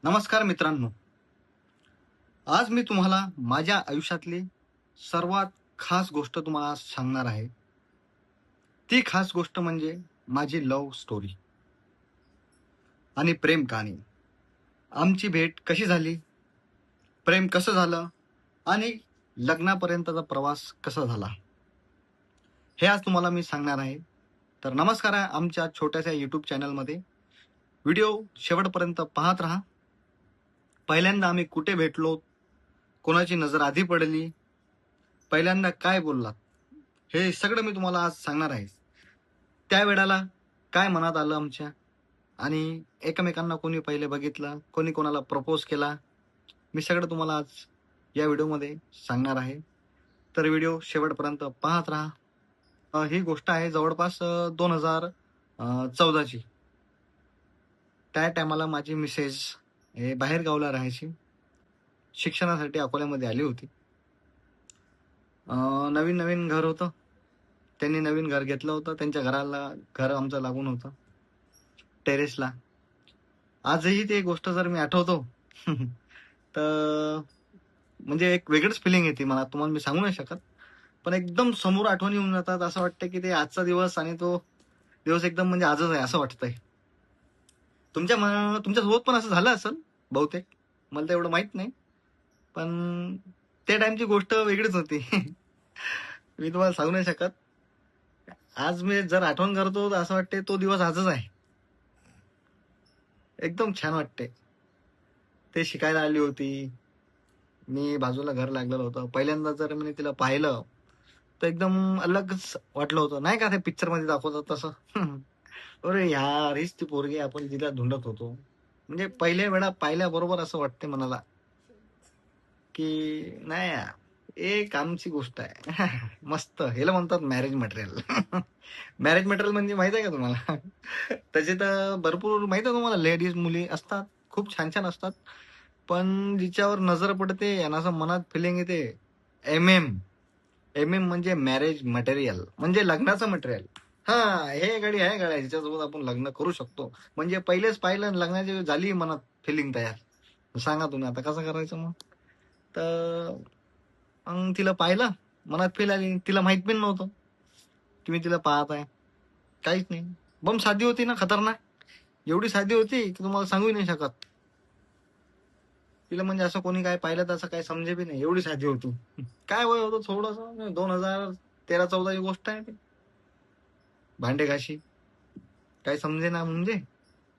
नमस्कार मित्रांनो, आज मी तुम्हाला माझ्या आयुष्यातली सर्वात खास गोष्ट तुम्हाला सांगणार आहे. ती खास गोष्ट म्हणजे माझी लव्ह स्टोरी आणि प्रेम कहाणी. आमची भेट कशी झाली, प्रेम कसं झालं आणि लग्नापर्यंतचा प्रवास कसा झाला, हे आज तुम्हाला मी सांगणार आहे. तर नमस्कार आहे आमच्या छोट्याशा यूट्यूब चॅनलमध्ये. व्हिडिओ शेवटपर्यंत पाहत राहा. पहिल्यांदा आम्ही कुठे भेटलो, कोणाची नजर आधी पडली, पहिल्यांदा काय बोललात, हे सगळं मी तुम्हाला आज सांगणार आहे. त्या वेळेला काय मनात आलं आमच्या आणि एकमेकांना कोणी पहिले बघितलं, कोणी कोणाला प्रपोज केला, मी सगळं तुम्हाला आज या व्हिडिओमध्ये सांगणार आहे. तर व्हिडिओ शेवटपर्यंत पाहत राहा. ही गोष्ट आहे जवळपास 2014ची. त्या टायमाला माझी मिसेस हे बाहेर गावला राहायची, शिक्षणासाठी अकोल्यामध्ये आली होती. नवीन नवीन घर होतं, त्यांनी नवीन घर घेतलं होतं. त्यांच्या घर आमचं लागून होतं टेरेसला. आजही ते गोष्ट जर मी आठवतो तर म्हणजे एक वेगळंच फिलिंग येते मला, तुम्हाला मी सांगू नाही शकत. पण एकदम समोर आठवणी येऊन जातात. असं वाटतं की ते आजचा दिवस आणि तो दिवस एकदम म्हणजे आजच आहे असं वाटतंय. तुमच्यासोबत पण असं झालं असेल बहुतेक, मला तर एवढं माहित नाही. पण त्या टाइमची गोष्ट वेगळीच होती. मी तुम्हाला सांगू नाही शकत. आज मी जर आठवण करतो तर असं वाटते तो दिवस आजच आहे. एकदम छान वाटते. ते शिकायला आली होती, मी बाजूला घर लागलेलं होतं. पहिल्यांदा जर मी तिला पाहिलं तर एकदम अलगच वाटलं होतं, नाही का ते पिक्चर मध्ये दाखवतात तसं. अरे यार, हीच ती पोरगी आपण जिला धुंडत होतो. म्हणजे पहिल्या वेळा पाहिल्याबरोबर असं वाटते मनाला की नाही यार, एक आमची गोष्ट आहे. मस्त, ह्याला म्हणतात मॅरेज मटेरियल. मॅरेज मटेरियल म्हणजे माहित आहे का तुम्हाला? त्याचे तर भरपूर माहित आहे तुम्हाला, लेडीज मुली असतात, खूप छान छान असतात. पण जिच्यावर नजर पडते आणि असं मनात फिलिंग येते, एम एम म्हणजे मॅरेज मटेरियल, म्हणजे लग्नाचं मटेरियल. हा, हे गाडी आहे गाड्या जिच्यासोबत आपण लग्न करू शकतो. म्हणजे पहिलेच पाहिलं आणि लग्नाची झाली मनात फिलिंग तयार. सांगा तुम्ही आता कसं करायचं मग. तर मग तिला पाहिलं, मनात फील आली. तिला माहित पण नव्हतं की मी तिला पाहत आहे, काहीच नाही. बम साधी होती ना, खतरनाक. एवढी साधी होती की तुम्हाला सांगू नाही शकत. तिला म्हणजे असं कोणी काय पाहिलं तर असं काही समजे बी नाही, एवढी साधी होती. काय वय होतं थोडस, 2013-14 ची गोष्ट आहे ती. भांडे घाशी, काही समजे ना म्हणजे.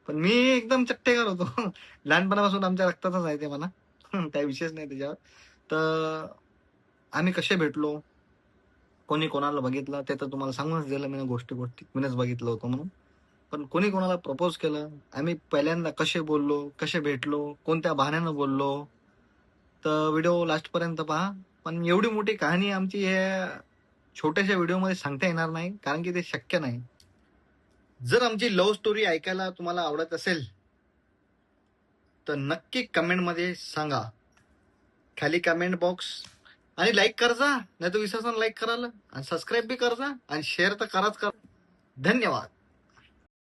पण मी एकदम चट्टेकर होतो. लहानपणापासून आमच्या रक्तातच आहे ते म्हणा. काही विशेष नाही त्याच्यावर. तर आम्ही कसे भेटलो, कोणी कोणाला बघितलं ते तर तुम्हाला सांगूनच दिलं मी, गोष्टी गोष्टी मीच बघितलं होतं म्हणून. पण कोणी कोणाला प्रपोज केलं, आम्ही पहिल्यांदा कसे बोललो, कसे भेटलो, कोणत्या बहाण्यानं बोललो, तर व्हिडिओ लास्टपर्यंत पहा. पण एवढी मोठी कहाणी आमची हे छोट्याशा व्हिडिओमध्ये सांगता येणार नाही, कारण की ते शक्य नाही. जर आमची लव्ह स्टोरी ऐकायला तुम्हाला आवडत असेल तर नक्की कमेंटमध्ये सांगा. खाली कमेंट बॉक्स आणि लाईक करजा, नाही तर विसरसान लाईक करायला, आणि सबस्क्राईब बी करजा आणि शेअर तर कराच कर. धन्यवाद.